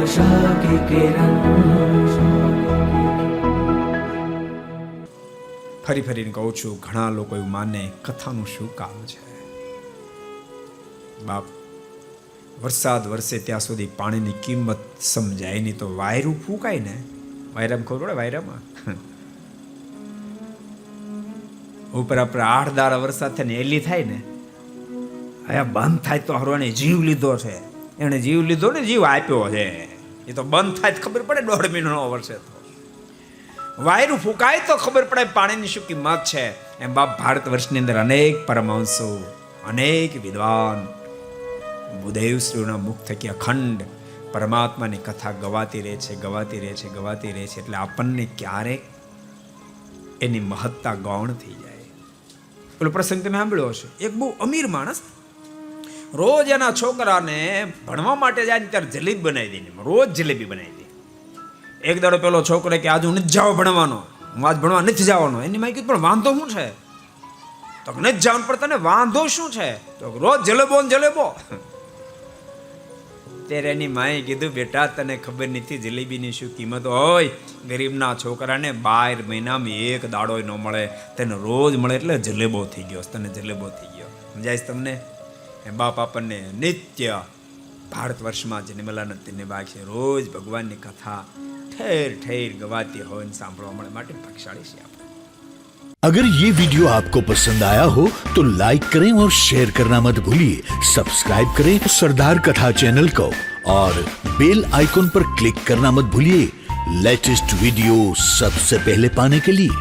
आशा की किरण। ફરી ફરીને કહું છું, ઘણા લોકો એવું માને કથાનું શું કામ છે. બાપ, વરસાદ વરસે ત્યાં સુધી પાણીની કિંમત સમજાય નહીં તો વાયરું ફૂંકાય ને. વાયરામાં ખબર પડે? વાયરામાં ઉપર આપણે 8 દાડા વરસાદ થાય ને એલી થાય ને, અહીંયા બંધ થાય તો હરવાને જીવ લીધો છે. એને જીવ લીધો ને, જીવ આપ્યો છે. એ તો બંધ થાય ખબર પડે 1.5 મહિનો વરસે તો. વાયરું ફૂંકાય તો ખબર પડે પાણીની શું કિંમત છે. એમ બાપ, ભારત વર્ષની અંદર અનેક પરમહંસો, અનેક વિદ્વાન ભૂદેવશ્રીઓના મુખ થકી અખંડ પરમાત્માની કથા ગવાતી રહે છે, ગવાતી રહે છે, ગવાતી રહે છે. એટલે આપણને ક્યારેક એની મહત્તા ગૌણ થઈ જાય. પેલો પ્રસંગ તમે સાંભળ્યો હશે. એક બહુ અમીર માણસ રોજ એના છોકરાને ભણવા માટે જાય ને ત્યારે જલેબી બનાવી દે. રોજ જલેબી બનાવી દે. એક દાડો પેલો છોકરો કે આજ હું નથી જાવ ભણવાનો, હું આજ ભણવા નથી જવાનો. એની માઈ કીધું, પણ વાંધો શું છે? તો નથી જવાનું, પણ તને વાંધો શું છે? તો રોજ જલેબો ને જલેબો. ત્યારે એની માએ કીધું, બેટા તને ખબર નથી જલેબીની શું કિંમત હોય. ગરીબના છોકરાને 12 મહિનામાં એક દાડો ન મળે, તેને રોજ મળે એટલે જલેબો થઈ ગયો. તને જલેબો થઈ ગયો. સમજાય તમને? બાપ આપણને નિત્ય ભારત વર્ષમાં જે નિર્મલાનંદ નિભાય છે, રોજ ભગવાનની કથા ઠેર ઠેર ગવાતી હોય ને સાંભળવા મળે, માટે ભાગ્યશાળી છે આપણે. अगर ये वीडियो आपको पसंद आया हो तो लाइक करें और शेयर करना मत भूलिए. सब्सक्राइब करें सरदार कथा चैनल को और बेल आइकॉन पर क्लिक करना मत भूलिए लेटेस्ट वीडियो सबसे पहले पाने के लिए.